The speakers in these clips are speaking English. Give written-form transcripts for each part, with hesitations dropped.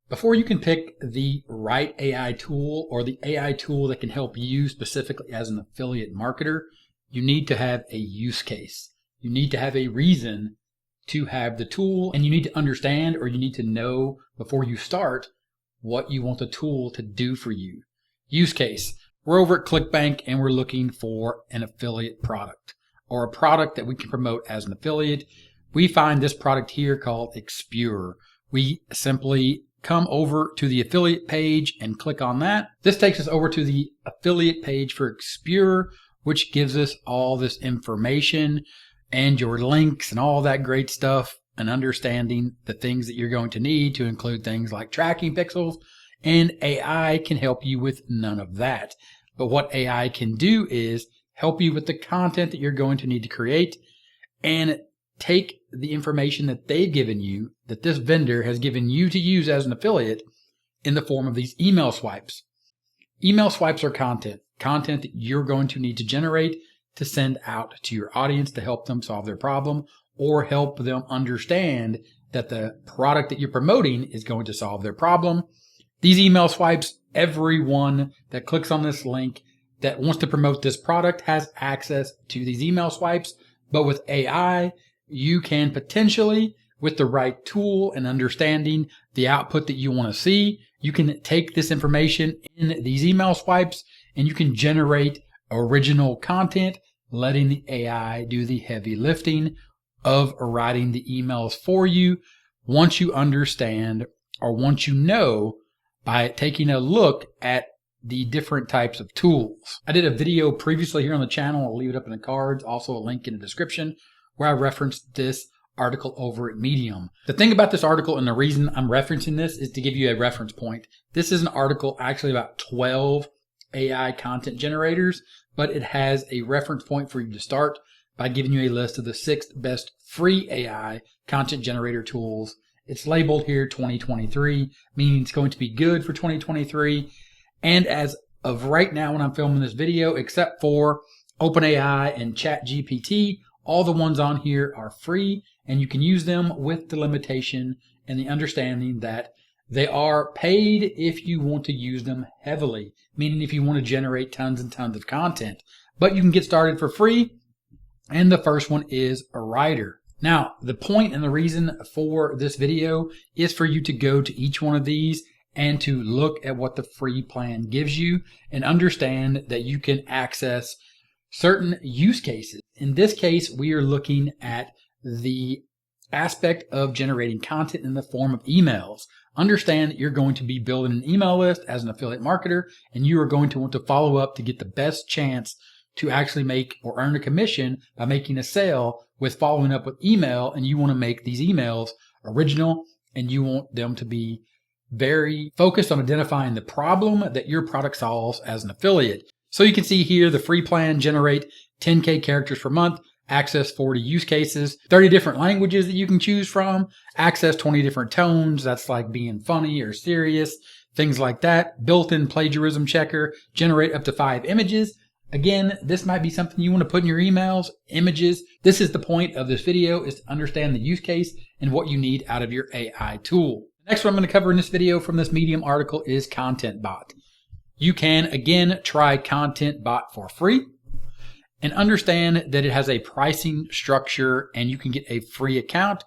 Before you can pick the right AI tool or the AI tool that can help you specifically as an affiliate marketer, you need to have a use case. You need to have a reason to have the tool, and you need to understand, or you need to know before you start what you want the tool to do for you. Use case. We're over at ClickBank and we're looking for an affiliate product or a product that we can promote as an affiliate. We find this product here called Expure. We simply come over to the affiliate page and click on that. This takes us over to the affiliate page for Expure, which gives us all this information and your links and all that great stuff, and understanding the things that you're going to need to include things like tracking pixels, and AI can help you with none of that. But what AI can do is help you with the content that you're going to need to create and take the information that they've given you, that this vendor has given you to use as an affiliate, in the form of these email swipes. Email swipes are content that you're going to need to generate to send out to your audience to help them solve their problem or help them understand that the product that you're promoting is going to solve their problem. These email swipes, everyone that clicks on this link that wants to promote this product has access to these email swipes. But with AI, you can potentially, with the right tool and understanding the output that you want to see, you can take this information in these email swipes and you can generate original content, letting the AI do the heavy lifting of writing the emails for you once you understand, or once you know, by taking a look at the different types of tools. I did a video previously here on the channel. I'll leave it up in the cards, also a link in the description, where I referenced this article over at Medium. The thing about this article, and the reason I'm referencing this, is to give you a reference point. This is an article actually about 12 AI content generators, but it has a reference point for you to start by giving you a list of the 6 best free AI content generator tools. It's labeled here 2023, meaning it's going to be good for 2023. And as of right now, when I'm filming this video, except for OpenAI and ChatGPT, all the ones on here are free, and you can use them with the limitation and the understanding that they are paid if you want to use them heavily, meaning if you want to generate tons and tons of content. But you can get started for free, and the first one is a writer. Now, the point and the reason for this video is for you to go to each one of these and to look at what the free plan gives you and understand that you can access certain use cases. In this case, we are looking at the aspect of generating content in the form of emails. Understand that you're going to be building an email list as an affiliate marketer, and you are going to want to follow up to get the best chance to actually make or earn a commission by making a sale with following up with email. And you want to make these emails original, and you want them to be very focused on identifying the problem that your product solves as an affiliate. So you can see here the free plan, generate 10K characters per month, access 40 use cases, 30 different languages that you can choose from, access 20 different tones. That's like being funny or serious, things like that. Built-in plagiarism checker, generate up to 5 images. Again, this might be something you want to put in your emails, images. This is the point of this video, is to understand the use case and what you need out of your AI tool. The next one I'm going to cover in this video from this Medium article is ContentBot. You can, again, try ContentBot for free and understand that it has a pricing structure and you can get a free account.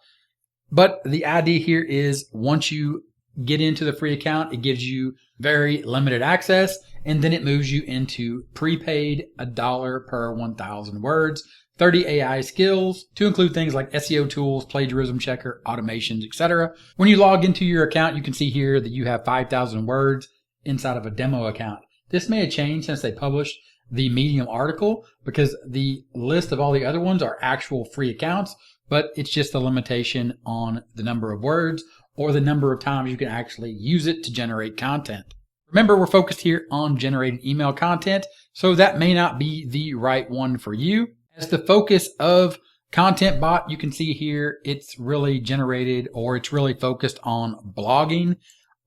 But the idea here is once you get into the free account, it gives you very limited access, and then it moves you into prepaid, $1 per 1,000 words, 30 AI skills to include things like SEO tools, plagiarism checker, automations, etc. When you log into your account, you can see here that you have 5,000 words inside of a demo account. This may have changed since they published the Medium article, because the list of all the other ones are actual free accounts, but it's just a limitation on the number of words or the number of times you can actually use it to generate content. Remember, we're focused here on generating email content, so that may not be the right one for you. As the focus of ContentBot, you can see here, it's really generated, or it's really focused on blogging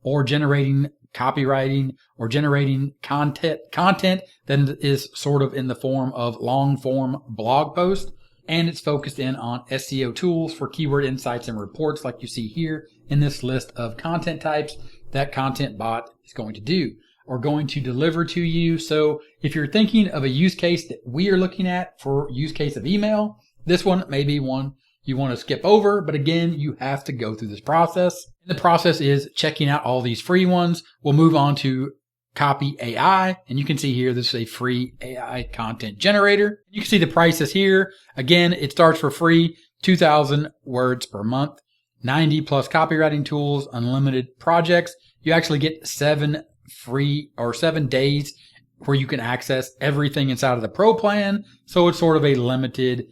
or generating copywriting or generating content that is sort of in the form of long form blog posts. and it's focused in on SEO tools for keyword insights and reports like you see here in this list of content types that Content Bot is going to do or going to deliver to you. So if you're thinking of a use case that we are looking at for use case of email, this one may be one you want to skip over, but again, you have to go through this process. The process is checking out all these free ones. We'll move on to Copy AI, and you can see here, this is a free AI content generator. You can see the prices here. Again, it starts for free, 2,000 words per month, 90 plus copywriting tools, unlimited projects. You actually get 7 days where you can access everything inside of the Pro plan. So it's sort of a limited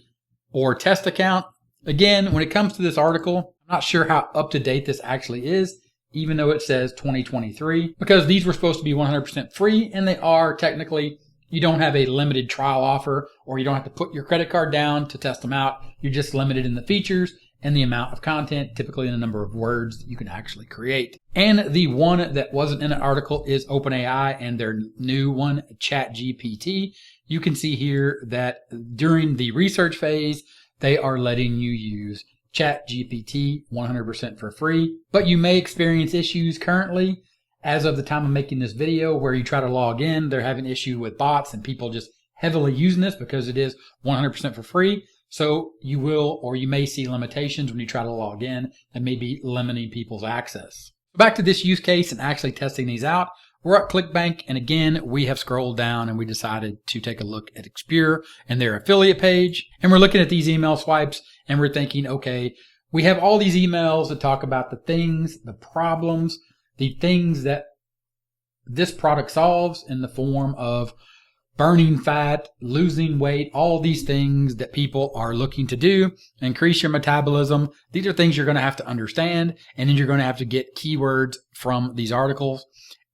or test account. Again, when it comes to this article, I'm not sure how up to date this actually is, even though it says 2023, because these were supposed to be 100% free, and they are technically. You don't have a limited trial offer, or you don't have to put your credit card down to test them out. You're just limited in the features and the amount of content, typically in the number of words that you can actually create. And the one that wasn't in an article is OpenAI and their new one, ChatGPT. You can see here that during the research phase, they are letting you use ChatGPT 100% for free, but you may experience issues currently as of the time of making this video where you try to log in. They're having issue with bots and people just heavily using this because it is 100% for free. So you will, or you may see limitations when you try to log in that may be limiting people's access. Back to this use case and actually testing these out. We're at ClickBank, and again, we have scrolled down and we decided to take a look at Expure and their affiliate page. And we're looking at these email swipes and we're thinking, okay, we have all these emails that talk about the things, the problems, the things that this product solves in the form of burning fat, losing weight, all these things that people are looking to do, increase your metabolism. These are things you're going to have to understand, and then you're going to have to get keywords from these articles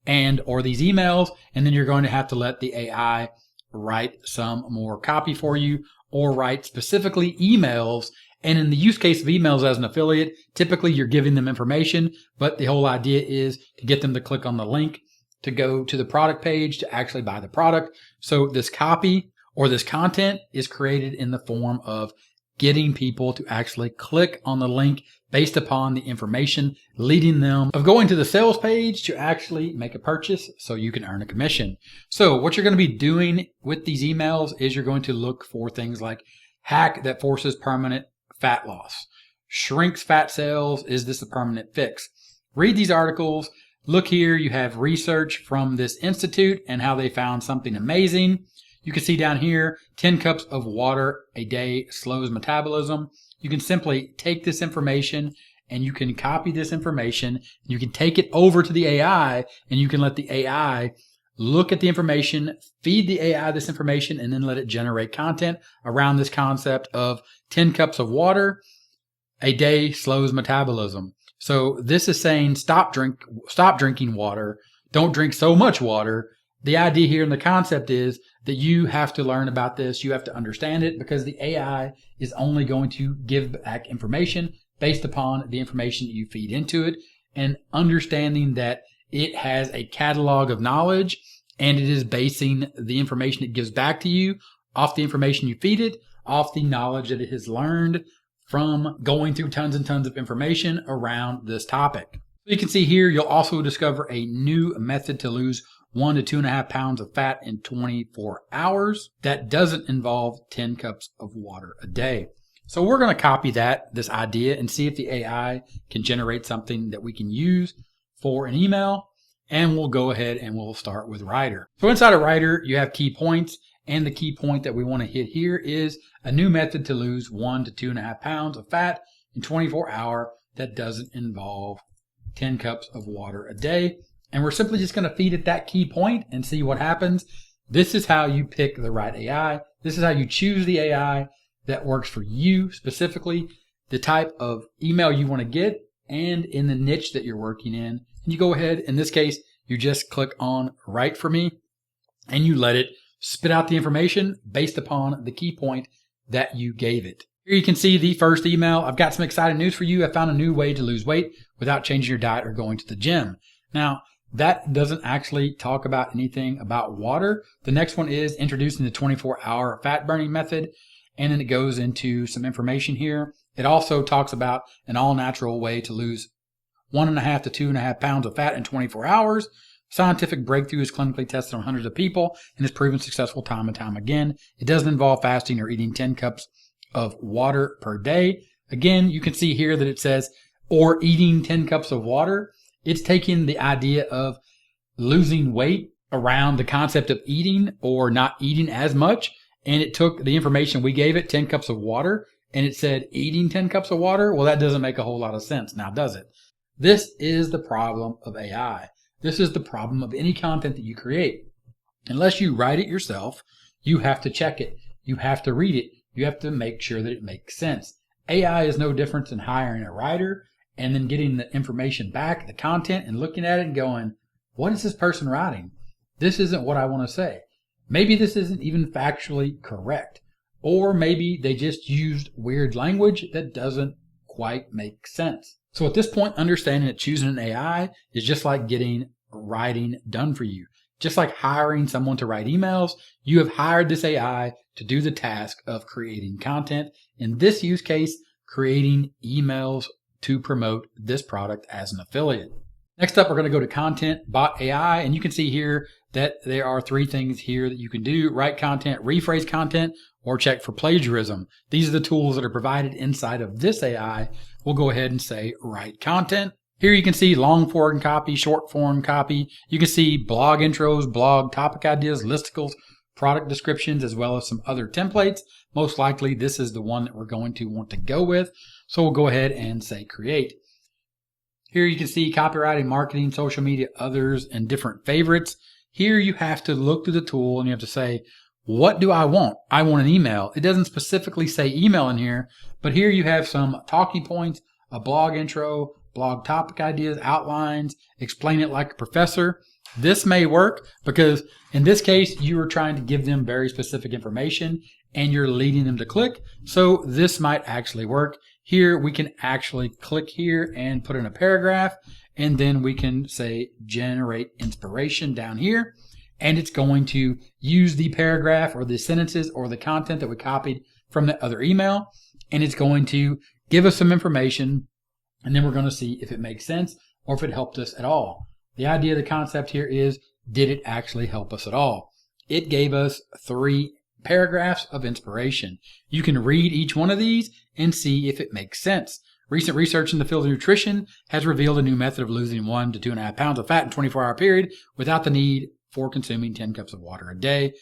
and or these emails, and then you're going to have to let the AI write some more copy for you or write specifically emails. And in the use case of emails as an affiliate, typically you're giving them information, but the whole idea is to get them to click on the link to go to the product page to actually buy the product. So this copy or this content is created in the form of getting people to actually click on the link based upon the information, leading them of going to the sales page to actually make a purchase so you can earn a commission. So what you're going to be doing with these emails is you're going to look for things like hack that forces permanent fat loss, shrinks fat cells, is this a permanent fix? Read these articles. Look here, you have research from this institute and how they found something amazing. You can see down here, 10 cups of water a day slows metabolism. You can simply take this information and you can copy this information. You can take it over to the AI and you can let the AI look at the information, feed the AI this information, and then let it generate content around this concept of 10 cups of water a day slows metabolism. So this is saying stop drinking water. Don't drink so much water. The idea here and the concept is that you have to learn about this. You have to understand it because the AI is only going to give back information based upon the information that you feed into it, and understanding that it has a catalog of knowledge and it is basing the information it gives back to you off the information you feed it, off the knowledge that it has learned from going through tons and tons of information around this topic. So you can see here, you'll also discover a new method to lose 1 to 2.5 pounds of fat in 24 hours that doesn't involve 10 cups of water a day. So we're going to copy this idea, and see if the AI can generate something that we can use for an email. And we'll go ahead and we'll start with Writer. So inside of Writer, you have key points. And the key point that we want to hit here is a new method to lose 1 to 2.5 pounds of fat in 24 hours that doesn't involve 10 cups of water a day. And we're simply just going to feed it that key point and see what happens. This is how you pick the right AI. This is how you choose the AI that works for you specifically, the type of email you want to get, and in the niche that you're working in. And you go ahead, in this case, you just click on Write for Me, and you let it spit out the information based upon the key point that you gave it. Here you can see the first email. I've got some exciting news for you. I found a new way to lose weight without changing your diet or going to the gym. Now, that doesn't actually talk about anything about water. The next one is introducing the 24-hour fat burning method. and then it goes into some information here. It also talks about an all-natural way to lose 1.5 to 2.5 pounds of fat in 24 hours. Scientific breakthrough is clinically tested on hundreds of people and is proven successful time and time again. It doesn't involve fasting or eating 10 cups of water per day. Again, you can see here that it says, or eating 10 cups of water. It's taking the idea of losing weight around the concept of eating or not eating as much. And it took the information we gave it, 10 cups of water, and it said eating 10 cups of water. Well, that doesn't make a whole lot of sense now, does it? This is the problem of AI. This is the problem of any content that you create. Unless you write it yourself, you have to check it. You have to read it. You have to make sure that it makes sense. AI is no different than hiring a writer and then getting the information back, the content, and looking at it and going, what is this person writing? This isn't what I want to say. Maybe this isn't even factually correct. Or maybe they just used weird language that doesn't quite make sense. So at this point, understanding that choosing an AI is just like getting writing done for you. Just like hiring someone to write emails, you have hired this AI to do the task of creating content. In this use case, creating emails to promote this product as an affiliate. Next up, we're going to go to Content Bot AI, and you can see here that there are 3 things here that you can do: write content, rephrase content, or check for plagiarism. These are the tools that are provided inside of this AI. We'll go ahead and say write content. Here you can see long form copy, short form copy. You can see blog intros, blog topic ideas, listicles, product descriptions, as well as some other templates. Most likely this is the one that we're going to want to go with. So we'll go ahead and say create. Here you can see copywriting, marketing, social media, others, and different favorites. Here you have to look through the tool and you have to say, what do I want? I want an email. It doesn't specifically say email in here, but here you have some talking points, a blog intro, blog topic ideas, outlines, explain it like a professor. This may work because in this case, you are trying to give them very specific information and you're leading them to click. So this might actually work. Here we can actually click here and put in a paragraph, and then we can say generate inspiration down here. And it's going to use the paragraph or the sentences or the content that we copied from the other email. And it's going to give us some information. And then we're going to see if it makes sense or if it helped us at all. The idea of the concept here is, did it actually help us at all? It gave us 3 paragraphs of inspiration. You can read each one of these and see if it makes sense. Recent research in the field of nutrition has revealed a new method of losing 1 to 2.5 pounds of fat in a 24-hour period without the need for consuming 10 cups of water a day.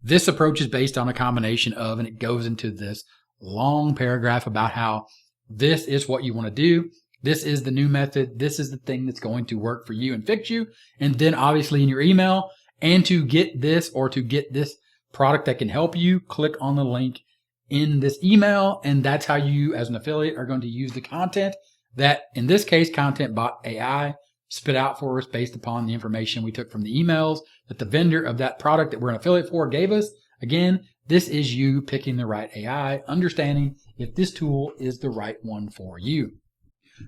This approach is based on a combination of, and it goes into this long paragraph about how this is what you want to do. This is the new method. This is the thing that's going to work for you and fix you. And then obviously in your email, and to get this or to get this product that can help you, click on the link in this email. And that's how you as an affiliate are going to use the content that, in this case, Content Bot AI spit out for us based upon the information we took from the emails that the vendor of that product that we're an affiliate for gave us. Again, this is you picking the right AI, understanding if this tool is the right one for you.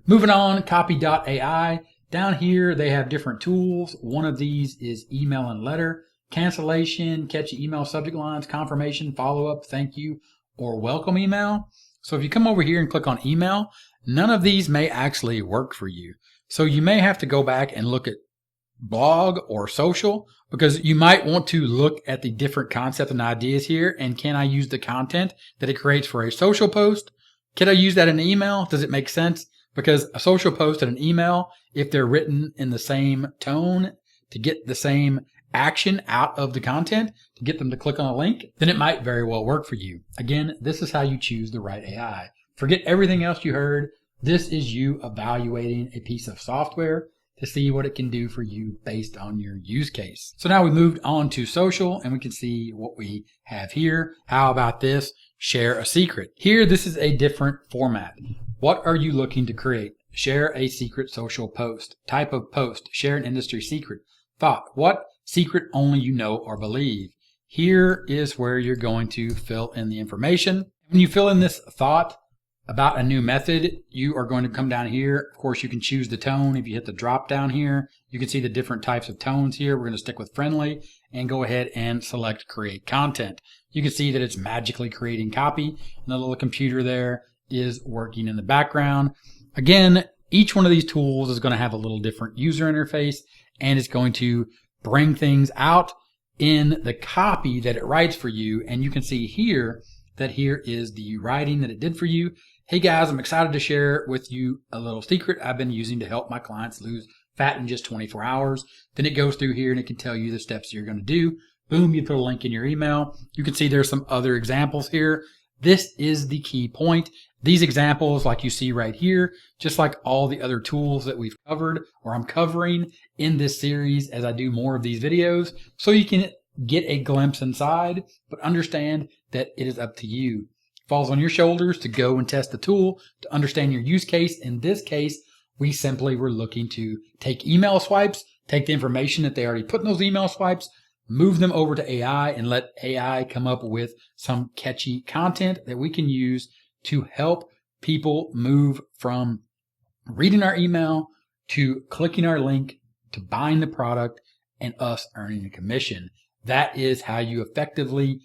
Moving on, Copy.ai. Down here, they have different tools. One of these is email and letter, cancellation, catchy email subject lines, confirmation, follow-up, thank you, or welcome email. So if you come over here and click on email, none of these may actually work for you. So you may have to go back and look at blog or social, because you might want to look at the different concepts and ideas here. And can I use the content that it creates for a social post? Can I use that in an email? Does it make sense? Because a social post and an email, if they're written in the same tone to get the same action out of the content, to get them to click on a link, then it might very well work for you. Again, this is how you choose the right AI. Forget everything else you heard. This is you evaluating a piece of software to see what it can do for you based on your use case. So now we moved on to social and we can see what we have here. How about this? Share a secret. Here, this is a different format. What are you looking to create? Share a secret social post. Type of post. Share an industry secret. Thought. What secret only you know or believe? Here is where you're going to fill in the information. When you fill in this thought, about a new method, you are going to come down here. Of course, you can choose the tone. If you hit the drop down here, you can see the different types of tones here. We're going to stick with friendly and go ahead and select create content. You can see that it's magically creating copy, and the little computer there is working in the background. Again, each one of these tools is going to have a little different user interface, and it's going to bring things out in the copy that it writes for you. And you can see here that here is the writing that it did for you. Hey guys, I'm excited to share with you a little secret I've been using to help my clients lose fat in just 24 hours. Then it goes through here and it can tell you the steps you're going to do. Boom, you put a link in your email. You can see there's some other examples here. This is the key point. These examples, like you see right here, just like all the other tools that we've covered or I'm covering in this series as I do more of these videos, so you can get a glimpse inside, but understand that it is up to you. It falls on your shoulders to go and test the tool, to understand your use case. In this case, we simply were looking to take email swipes, take the information that they already put in those email swipes, move them over to AI and let AI come up with some catchy content that we can use to help people move from reading our email to clicking our link to buying the product and us earning a commission. That is how you effectively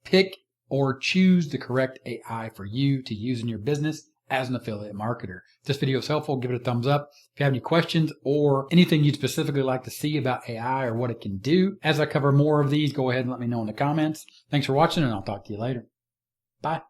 pick or choose the correct AI for you to use in your business as an affiliate marketer. If this video is helpful, give it a thumbs up. If you have any questions or anything you'd specifically like to see about AI or what it can do, as I cover more of these, go ahead and let me know in the comments. Thanks for watching, and I'll talk to you later. Bye.